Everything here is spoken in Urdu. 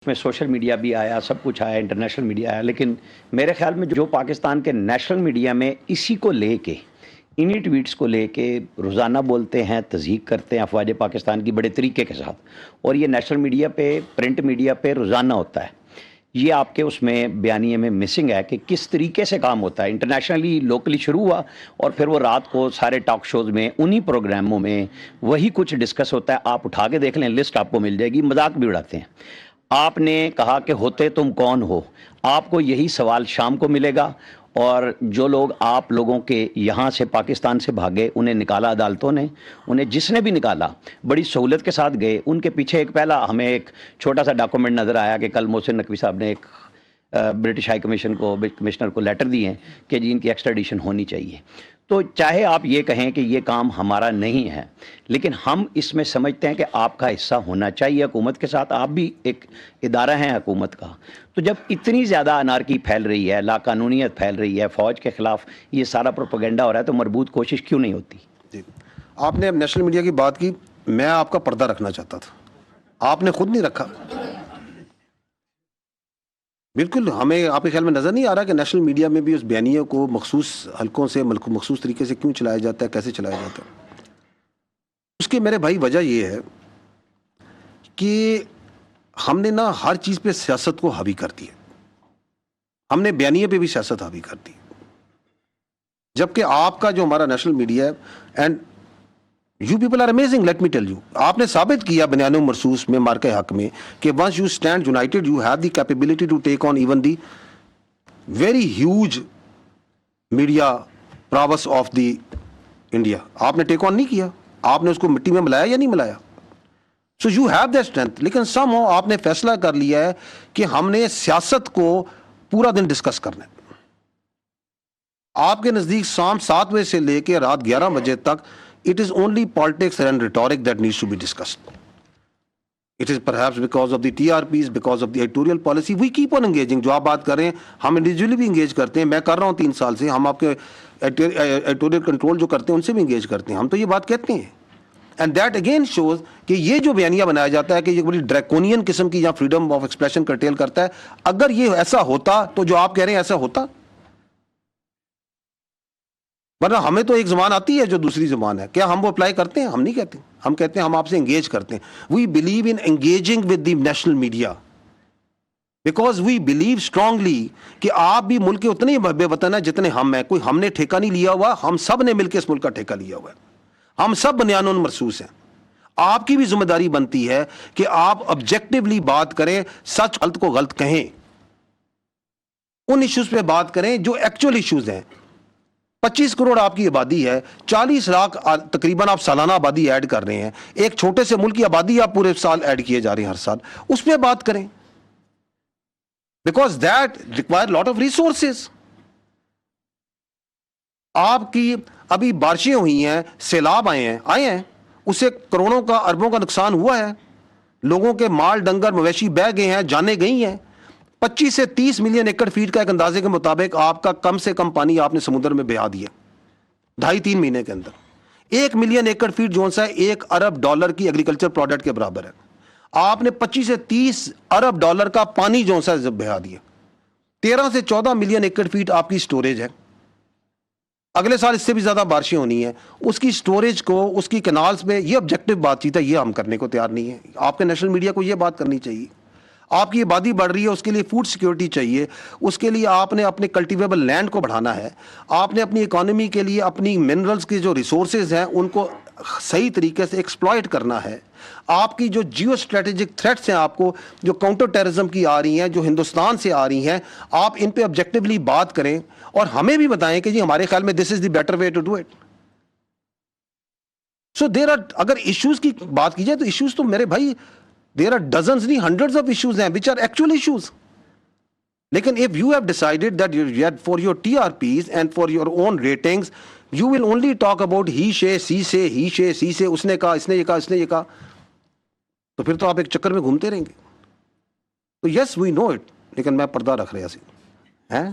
میں سوشل میڈیا بھی آیا، سب کچھ آیا، انٹرنیشنل میڈیا آیا، لیکن میرے خیال میں جو پاکستان کے نیشنل میڈیا میں اسی کو لے کے، انہی ٹویٹس کو لے کے روزانہ بولتے ہیں، تضحیق کرتے ہیں افواج پاکستان کی بڑے طریقے کے ساتھ، اور یہ نیشنل میڈیا پہ، پرنٹ میڈیا پہ روزانہ ہوتا ہے۔ یہ آپ کے اس میں بیانیے میں مسنگ ہے کہ کس طریقے سے کام ہوتا ہے۔ انٹرنیشنلی لوکلی شروع ہوا اور پھر وہ رات کو سارے ٹاک شوز میں، انہی پروگراموں میں وہی کچھ ڈسکس ہوتا ہے۔ آپ اٹھا کے دیکھ لیں، لسٹ آپ کو مل جائے گی، مذاق بھی اڑاتے ہیں۔ آپ نے کہا کہ ہوتے تم کون ہو، آپ کو یہی سوال شام کو ملے گا، اور جو لوگ آپ لوگوں کے یہاں سے پاکستان سے بھاگے، انہیں نکالا عدالتوں نے، انہیں جس نے بھی نکالا بڑی سہولت کے ساتھ گئے۔ ان کے پیچھے ایک پہلا ہمیں ایک چھوٹا سا ڈاکومنٹ نظر آیا کہ کل محسن نقوی صاحب نے ایک برٹش ہائی کمشنر کو لیٹر دی ہیں کہ جی ان کی ایکسٹریڈیشن ہونی چاہیے۔ تو چاہے آپ یہ کہیں کہ یہ کام ہمارا نہیں ہے، لیکن ہم اس میں سمجھتے ہیں کہ آپ کا حصہ ہونا چاہیے حکومت کے ساتھ۔ آپ بھی ایک ادارہ ہیں حکومت کا۔ تو جب اتنی زیادہ انارکی پھیل رہی ہے، لا قانونیت پھیل رہی ہے، فوج کے خلاف یہ سارا پروپیگنڈا ہو رہا ہے، تو مربوط کوشش کیوں نہیں ہوتی؟ جی، آپ نے اب نیشنل میڈیا کی بات کی، میں آپ کا پردہ رکھنا چاہتا تھا، آپ نے خود نہیں رکھا۔ بالکل، ہمیں آپ کے خیال میں نظر نہیں آ رہا کہ نیشنل میڈیا میں بھی اس بیانیے کو مخصوص حلقوں سے مخصوص طریقے سے کیوں چلایا جاتا ہے، کیسے چلایا جاتا ہے؟ اس کی میرے بھائی وجہ یہ ہے کہ ہم نے نا ہر چیز پہ سیاست کو حاوی کر دیا، ہم نے بیانیے پہ بھی سیاست حاوی کر دی، جبکہ آپ کا جو ہمارا نیشنل میڈیا ہے، and you people are amazing, let me tell you, آپ نے ثابت کیا بنیان مرصوص میں، مارکہ حق میں، کہ once you stand united you have the capability to take on even the very huge media prowess of the India. آپ نے ٹیک آن نہیں کیا، آپ نے اس کو مٹی میں ملایا یا نہیں ملایا؟ So you have that strength, لیکن سم ہاؤ آپ نے فیصلہ کر لیا ہے کہ ہم نے سیاست کو پورا دن ڈسکس کرنا ہے۔ آپ کے نزدیک شام 7 بجے سے لے کے رات 11 بجے تک it is only politics and rhetoric that needs to be discussed. It is perhaps because of the TRPs, because of the editorial policy, we keep on engaging. جو آپ بات کر رہے ہیں، ہم انڈیویجولی بھی انگیج کرتے ہیں، میں کر رہا ہوں 3 سال سے، ہم آپ کے ایڈیٹوریل کنٹرول جو کرتے ہیں ان سے بھی انگیج کرتے ہیں، ہم تو یہ بات کہتے ہیں۔ اینڈ دیٹ اگین شوز کہ یہ جو بیانیہ بنایا جاتا ہے کہ یہ بڑی ڈریکونین قسم کی یا فریڈم آف ایکسپریشن کرٹیل کرتا ہے، اگر یہ ایسا ہوتا تو جو آپ کہہ رہے ہیں ایسا ہوتا؟ ورنہ ہمیں تو ایک زبان آتی ہے جو دوسری زبان ہے، کیا ہم وہ اپلائی کرتے ہیں؟ ہم نہیں کہتے، ہم کہتے ہیں ہم آپ سے انگیج کرتے ہیں۔ We believe in engaging with the national media because we believe strongly کہ آپ بھی ملک کے اتنے ہی بے وطن ہیں جتنے ہم ہیں، کوئی ہم نے ٹھیکہ نہیں لیا ہوا، ہم سب نے مل کے اس ملک کا ٹھیکہ لیا ہوا ہے، ہم سب بنیان مرصوص ہیں۔ آپ کی بھی ذمہ داری بنتی ہے کہ آپ آبجیکٹیولی بات کریں، سچ غلط کو غلط کہیں، ان ایشوز پہ بات کریں جو ایکچوئل ایشوز ہیں۔ 25 کروڑ آپ کی آبادی ہے، 40 لاکھ تقریباً آپ سالانہ آبادی ایڈ کر رہے ہیں، ایک چھوٹے سے ملک کی آبادی آپ پورے سال ایڈ کیے جا رہے ہیں ہر سال، اس پہ بات کریں، because that require lot of resources. آپ کی ابھی بارشیں ہوئی ہیں، سیلاب آئے ہیں، اس سے کروڑوں کا، اربوں کا نقصان ہوا ہے، لوگوں کے مال ڈنگر مویشی بہہ گئے ہیں، جانیں گئی ہیں۔ 25 سے 30 ملین ایکڑ فیٹ کا ایک اندازے کے مطابق آپ کا کم سے کم پانی آپ نے سمندر میں بہا دیا 2.5-3 مہینے کے اندر۔ 1 ملین ایکڑ فیٹ جو سا $1 ارب کی ایگریکلچر پروڈکٹ کے برابر ہے۔ آپ نے 25 سے 30 ارب ڈالر کا پانی جو سا بہا دیا۔ 13 سے 14 ملین ایکڑ فیٹ آپ کی سٹوریج ہے، اگلے سال اس سے بھی زیادہ بارشیں ہونی ہیں، اس کی سٹوریج کو، اس کی کنالز پہ، یہ آبجیکٹو بات چیت ہے، یہ ہم کرنے کو تیار نہیں ہے۔ آپ کے نیشنل میڈیا کو یہ بات کرنی چاہیے۔ آپ کی آبادی بڑھ رہی ہے، اس کے لیے فوڈ سیکیورٹی چاہیے، اس کے لیے آپ نے اپنے کلٹیویبل لینڈ کو بڑھانا ہے، آپ نے اپنی اکانومی کے لیے اپنی منرلز کے جو ریسورسز ہیں ان کو صحیح طریقے سے ایکسپلائٹ کرنا ہے۔ آپ کی جو جیو اسٹریٹجک تھریٹس ہیں، آپ کو جو کاؤنٹر ٹیررزم کی آ رہی ہیں، جو ہندوستان سے آ رہی ہیں، آپ ان پہ آبجیکٹیولی بات کریں اور ہمیں بھی بتائیں کہ جی ہمارے خیال میں this is the better way to do it. So there are, اگر ایشوز کی بات کی جائے تو ایشوز تو میرے بھائی there are dozens نہیں hundreds of issues ہیں which are actual issues. لیکن if you have decided that for your TRPs and for your own ratings you will only talk about he say اس نے کہا، اس نے یہ کہا، اس نے یہ کہا، تو پھر تو آپ ایک چکر میں گھومتے رہیں گے۔ تو yes we know it، لیکن میں پردہ رکھ رہا سی ہیں۔